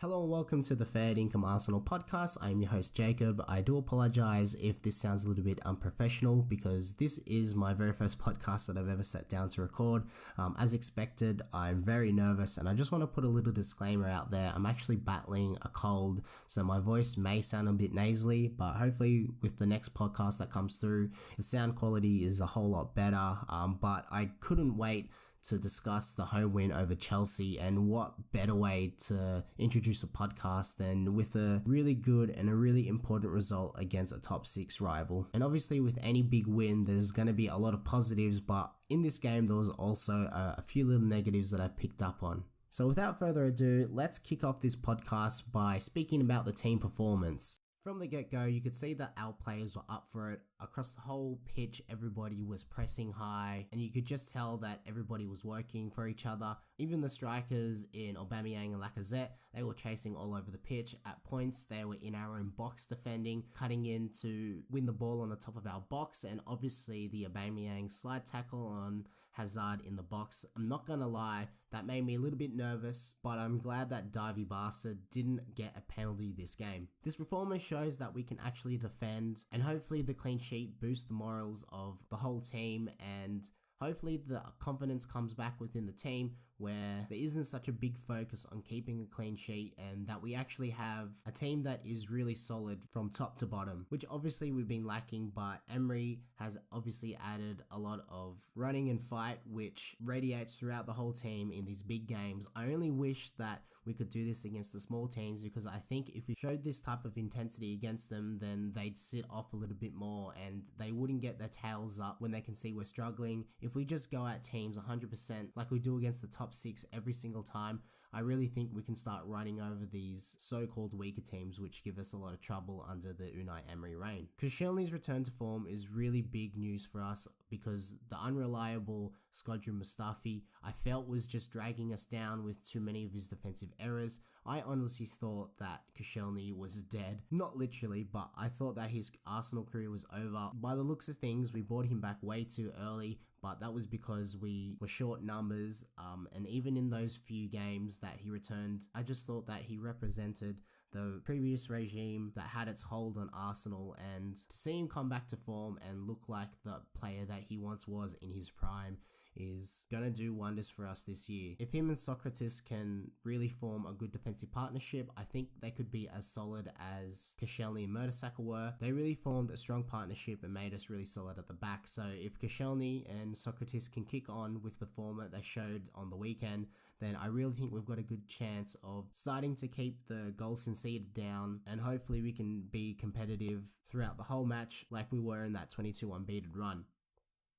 Hello and welcome to the Fair Dinkum Arsenal podcast. I'm your host Jacob. I do apologise if this sounds a little bit unprofessional because this is my very first podcast that I've ever sat down to record. As expected, I'm very nervous and I just want to put a little disclaimer out there. I'm actually battling a cold, so my voice may sound a bit nasally, but hopefully with the next podcast that comes through, the sound quality is a whole lot better. But I couldn't wait to discuss the home win over Chelsea, and what better way to introduce a podcast than with a really good and a really important result against a top 6 rival. And obviously with any big win there's going to be a lot of positives, but in this game there was also a few little negatives that I picked up on. So without further ado, let's kick off this podcast by speaking about the team performance. From the get-go, you could see that our players were up for it. Across the whole pitch, everybody was pressing high, and you could just tell that everybody was working for each other. Even the strikers in Aubameyang and Lacazette, they were chasing all over the pitch. At points, they were in our own box defending, cutting in to win the ball on the top of our box, and obviously the Aubameyang slide tackle on Hazard in the box. I'm not gonna lie, that made me a little bit nervous, but I'm glad that Davy Bastard didn't get a penalty this game. This performance shows that we can actually defend, and hopefully the clean sheet boosts the morals of the whole team, and hopefully the confidence comes back within the team where there isn't such a big focus on keeping a clean sheet, and that we actually have a team that is really solid from top to bottom, which obviously we've been lacking. But Emery has obviously added a lot of running and fight, which radiates throughout the whole team in these big games. I only wish that we could do this against the small teams, because I think if we showed this type of intensity against them, then they'd sit off a little bit more and they wouldn't get their tails up when they can see we're struggling. If we just go at teams 100% like we do against the top 6 every single time, I really think we can start running over these so-called weaker teams, which give us a lot of trouble under the Unai Emery reign. Koscielny's return to form is really big news for us, because the unreliable Shkodran Mustafi, I felt, was just dragging us down with too many of his defensive errors. I honestly thought that Koscielny was dead. Not literally, but I thought that his Arsenal career was over. By the looks of things, we brought him back way too early, but that was because we were short numbers, and even in those few games that he returned, I just thought that he represented the previous regime that had its hold on Arsenal, and to see him come back to form and look like the player that he once was in his prime is gonna do wonders for us this year. If him and Socrates can really form a good defensive partnership, I think they could be as solid as Koscielny and Mertesacker were. They really formed a strong partnership and made us really solid at the back. So if Koscielny and Socrates can kick on with the form that they showed on the weekend, then I really think we've got a good chance of starting to keep the goals conceded down, and hopefully we can be competitive throughout the whole match like we were in that 22 unbeaten run.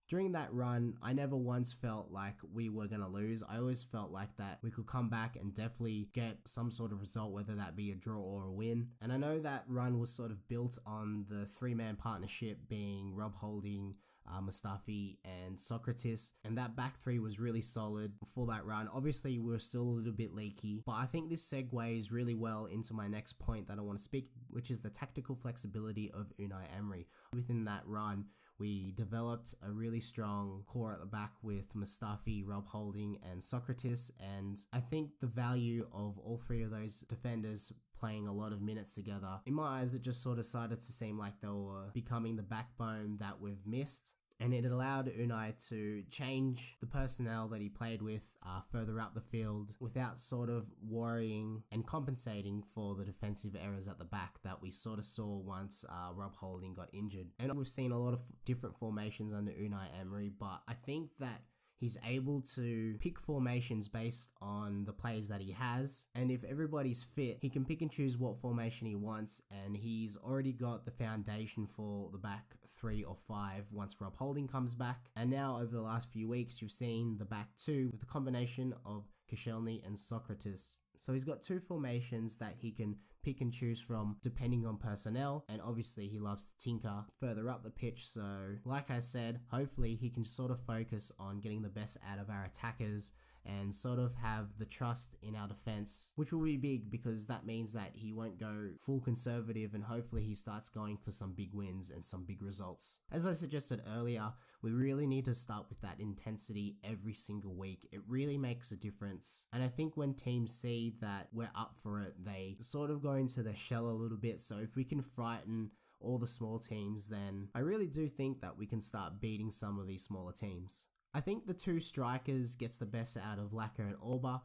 During that run, I never once felt like we were going to lose. I always felt like that we could come back and definitely get some sort of result, whether that be a draw or a win. And I know that run was sort of built on the 3-man partnership being Rob Holding, Mustafi and Socrates, and that back 3 was really solid for that run. Obviously we were still a little bit leaky, but I think this segues really well into my next point that I want to speak, which is the tactical flexibility of Unai Emery. Within that run, we developed a really strong core at the back with Mustafi, Rob Holding and Socrates, and I think the value of all 3 of those defenders playing a lot of minutes together, in my eyes it just sort of started to seem like they were becoming the backbone that we've missed. And it allowed Unai to change the personnel that he played with further up the field without sort of worrying and compensating for the defensive errors at the back that we sort of saw once Rob Holding got injured. And we've seen a lot of different formations under Unai Emery, but I think that he's able to pick formations based on the players that he has, and if everybody's fit, he can pick and choose what formation he wants, and he's already got the foundation for the back 3 or 5 once Rob Holding comes back. And now over the last few weeks, you've seen the back 2 with a combination of Koscielny and Socrates. So he's got 2 formations that he can pick and choose from depending on personnel, and obviously he loves to tinker further up the pitch. So like I said, hopefully he can sort of focus on getting the best out of our attackers and sort of have the trust in our defense, which will be big because that means that he won't go full conservative, and hopefully he starts going for some big wins and some big results. As I suggested earlier, we really need to start with that intensity every single week. It really makes a difference, and I think when teams see that we're up for it, they sort of go into their shell a little bit. So if we can frighten all the small teams, then I really do think that we can start beating some of these smaller teams. I think the two strikers gets the best out of Laka and Orba.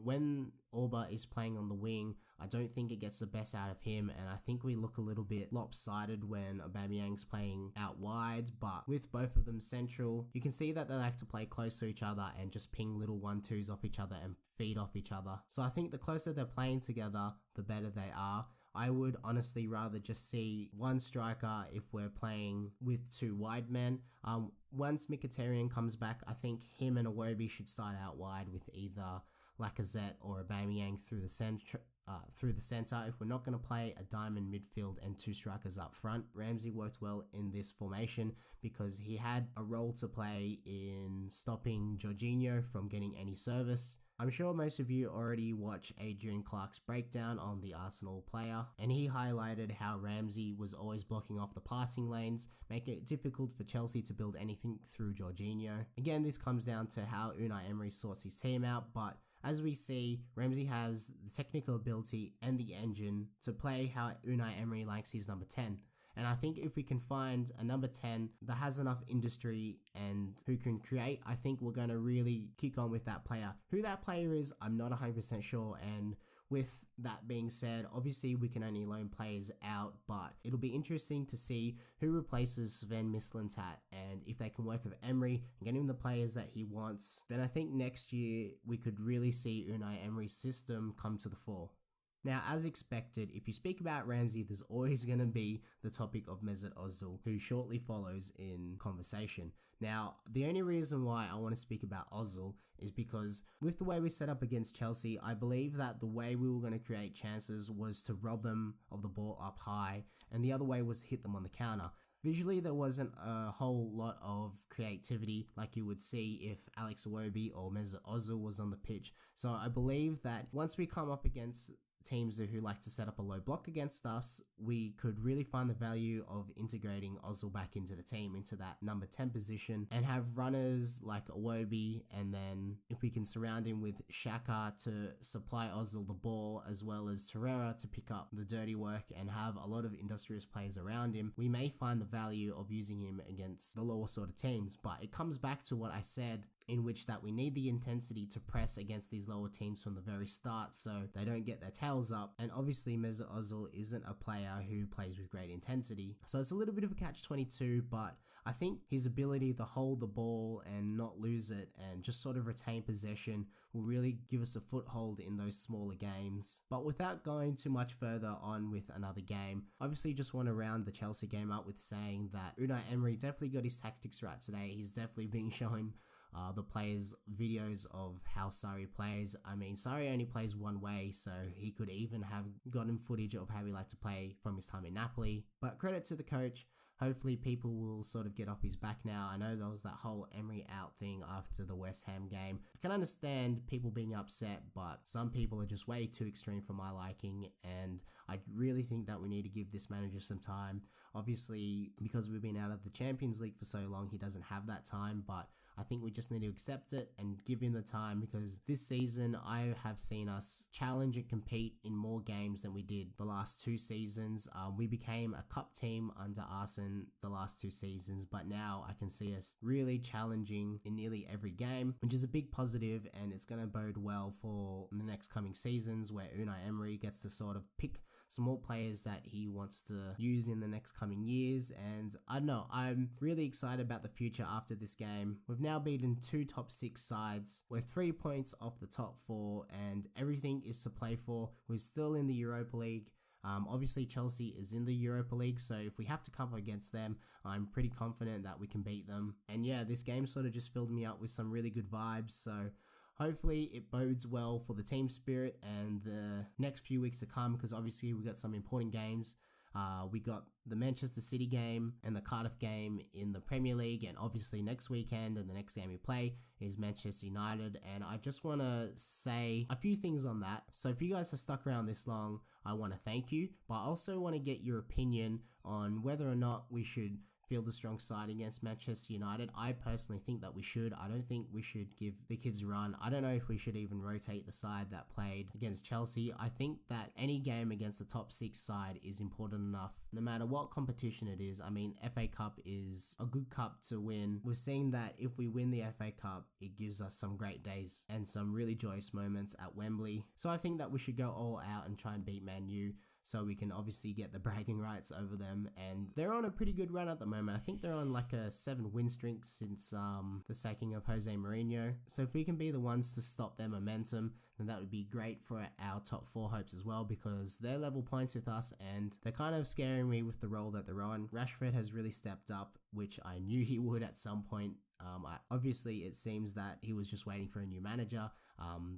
When Orba is playing on the wing, I don't think it gets the best out of him, and I think we look a little bit lopsided when Aubameyang's playing out wide, but with both of them central, you can see that they like to play close to each other and just ping little 1-2s off each other and feed off each other. So I think the closer they're playing together, the better they are. I would honestly rather just see one striker if we're playing with two wide men. Once Mkhitaryan comes back, I think him and Iwobi should start out wide with either Lacazette or Aubameyang through the center. If we're not going to play a diamond midfield and two strikers up front, Ramsey worked well in this formation because he had a role to play in stopping Jorginho from getting any service. I'm sure most of you already watch Adrian Clark's breakdown on the Arsenal player, and he highlighted how Ramsey was always blocking off the passing lanes, making it difficult for Chelsea to build anything through Jorginho. Again, this comes down to how Unai Emery sorts his team out, but as we see, Ramsey has the technical ability and the engine to play how Unai Emery likes his number 10. And I think if we can find a number 10 that has enough industry and who can create, I think we're going to really kick on with that player. Who that player is, I'm not 100% sure. And with that being said, obviously we can only loan players out, but it'll be interesting to see who replaces Sven Mislintat, and if they can work with Emery and get him the players that he wants, then I think next year we could really see Unai Emery's system come to the fore. Now, as expected, if you speak about Ramsey, there's always going to be the topic of Mesut Ozil, who shortly follows in conversation. Now, the only reason why I want to speak about Ozil is because with the way we set up against Chelsea, I believe that the way we were going to create chances was to rob them of the ball up high, and the other way was hit them on the counter. Visually, there wasn't a whole lot of creativity like you would see if Alex Iwobi or Mesut Ozil was on the pitch. So I believe that once we come up against teams who like to set up a low block against us, we could really find the value of integrating Ozil back into the team, into that number 10 position, and have runners like Iwobi, and then if we can surround him with Xhaka to supply Ozil the ball, as well as Torreira to pick up the dirty work and have a lot of industrious players around him, we may find the value of using him against the lower sort of teams. But it comes back to what I said, in which that we need the intensity to press against these lower teams from the very start so they don't get their tails up. And obviously Mesut Ozil isn't a player who plays with great intensity, so it's a little bit of a catch-22, but I think his ability to hold the ball and not lose it and just sort of retain possession will really give us a foothold in those smaller games. But without going too much further on with another game, obviously just want to round the Chelsea game up with saying that Unai Emery definitely got his tactics right today. He's definitely being shown the players' videos of how Sarri plays. I mean, Sarri only plays one way, so he could even have gotten footage of how he liked to play from his time in Napoli. But credit to the coach. Hopefully people will sort of get off his back now. I know there was that whole Emery out thing after the West Ham game. I can understand people being upset, but some people are just way too extreme for my liking, and I really think that we need to give this manager some time. Obviously, because we've been out of the Champions League for so long, he doesn't have that time, but I think we just need to accept it and give him the time, because this season I have seen us challenge and compete in more games than we did the last two seasons. We became a cup team under Arsene the last two seasons, but now I can see us really challenging in nearly every game, which is a big positive, and it's going to bode well for the next coming seasons where Unai Emery gets to sort of pick some more players that he wants to use in the next coming years. And I don't know, I'm really excited about the future after this game. We've now beaten two top 6 sides. We're 3 points off the top 4 and everything is to play for. We're still in the Europa League. Obviously Chelsea is in the Europa League, so if we have to come up against them, I'm pretty confident that we can beat them. And yeah, this game sort of just filled me up with some really good vibes, so hopefully it bodes well for the team spirit and the next few weeks to come, because obviously we got some important games We got the Manchester City game and the Cardiff game in the Premier League, and obviously next weekend and the next game we play is Manchester United, and I just want to say a few things on that. So if you guys have stuck around this long, I want to thank you, but I also want to get your opinion on whether or not we should field a strong side against Manchester United. I personally think that we should. I don't think we should give the kids a run. I don't know if we should even rotate the side that played against Chelsea. I think that any game against the top 6 side is important enough, no matter what competition it is. I mean, FA Cup is a good cup to win. We've seen that if we win the FA Cup, it gives us some great days and some really joyous moments at Wembley. So I think that we should go all out and try and beat Man U, so we can obviously get the bragging rights over them, and they're on a pretty good run at the moment. I think they're on like a 7-win streak since the sacking of Jose Mourinho. So if we can be the ones to stop their momentum, then that would be great for our top 4 hopes as well, because they're level points with us and they're kind of scaring me with the role that they're on. Rashford has really stepped up, which I knew he would at some point. Obviously, it seems that he was just waiting for a new manager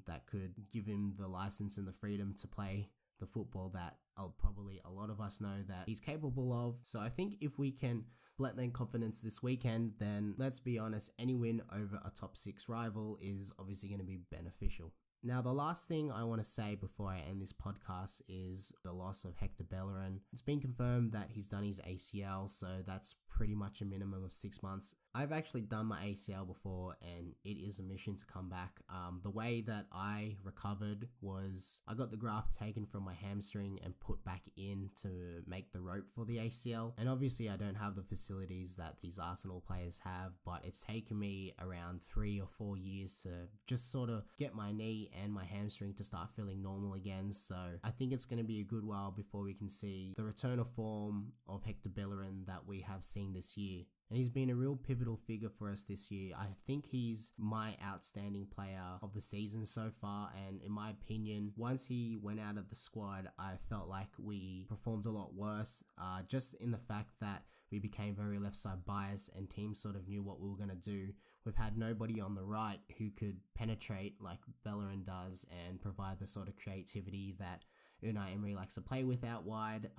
that could give him the license and the freedom to play the football that probably a lot of us know that he's capable of. So I think if we can let them confidence this weekend, then let's be honest, any win over a top 6 rival is obviously going to be beneficial. Now, the last thing I want to say before I end this podcast is the loss of Hector Bellerin. It's been confirmed that he's done his ACL, so that's pretty much a minimum of 6 months. I've actually done my ACL before, and it is a mission to come back. The way that I recovered was I got the graft taken from my hamstring and put back in to make the rope for the ACL. And obviously I don't have the facilities that these Arsenal players have, but it's taken me around 3 or 4 years to just sort of get my knee and my hamstring to start feeling normal again. So I think it's going to be a good while before we can see the return of form of Hector Bellerin that we have seen this year. And he's been a real pivotal figure for us this year. I think he's my outstanding player of the season so far, and in my opinion, once he went out of the squad, I felt like we performed a lot worse, just in the fact that we became very left side biased and teams sort of knew what we were going to do. We've had nobody on the right who could penetrate like Bellerin does and provide the sort of creativity that Unai Emery likes to play with out wide.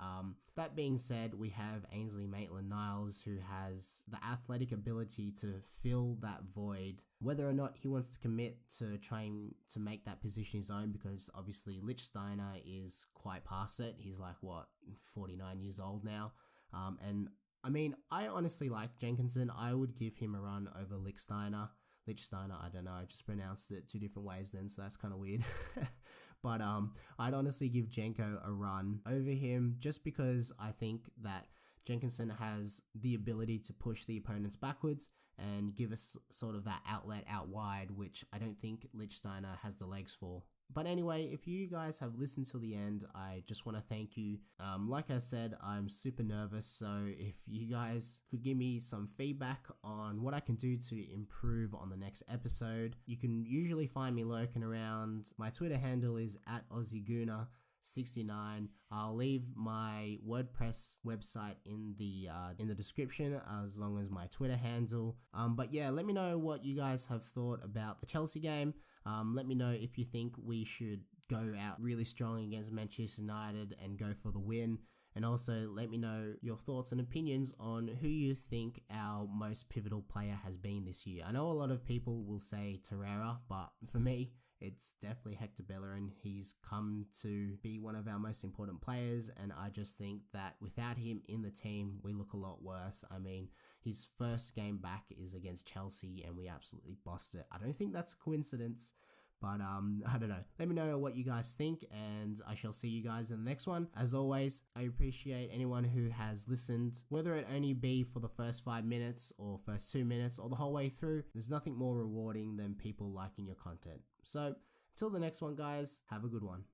That being said, we have Ainsley Maitland-Niles, who has the athletic ability to fill that void, whether or not he wants to commit to trying to make that position his own, because obviously Lichtsteiner is quite past it. He's like, 49 years old now. And I mean, I honestly like Jenkinson. I would give him a run over Lichtsteiner, I don't know, I just pronounced it 2 different ways then, so that's kind of weird. But I'd honestly give Jenko a run over him, just because I think that Jenkinson has the ability to push the opponents backwards and give us sort of that outlet out wide, which I don't think Lichtsteiner has the legs for. But anyway, if you guys have listened till the end, I just want to thank you. Like I said, I'm super nervous, so if you guys could give me some feedback on what I can do to improve on the next episode. You can usually find me lurking around. My Twitter handle is @AussieGuna69. I'll leave my WordPress website in the description, as long as my Twitter handle. But yeah, let me know what you guys have thought about the Chelsea game. Let me know if you think we should go out really strong against Manchester United and go for the win. And also let me know your thoughts and opinions on who you think our most pivotal player has been this year. I know a lot of people will say Torreira, but for me, it's definitely Hector Bellerin. He's come to be one of our most important players, and I just think that without him in the team, we look a lot worse. I mean, his first game back is against Chelsea, and we absolutely bossed it. I don't think that's a coincidence, but I don't know. Let me know what you guys think, and I shall see you guys in the next one. As always, I appreciate anyone who has listened, whether it only be for the first 5 minutes or first 2 minutes or the whole way through. There's nothing more rewarding than people liking your content. So, until the next one, guys, have a good one.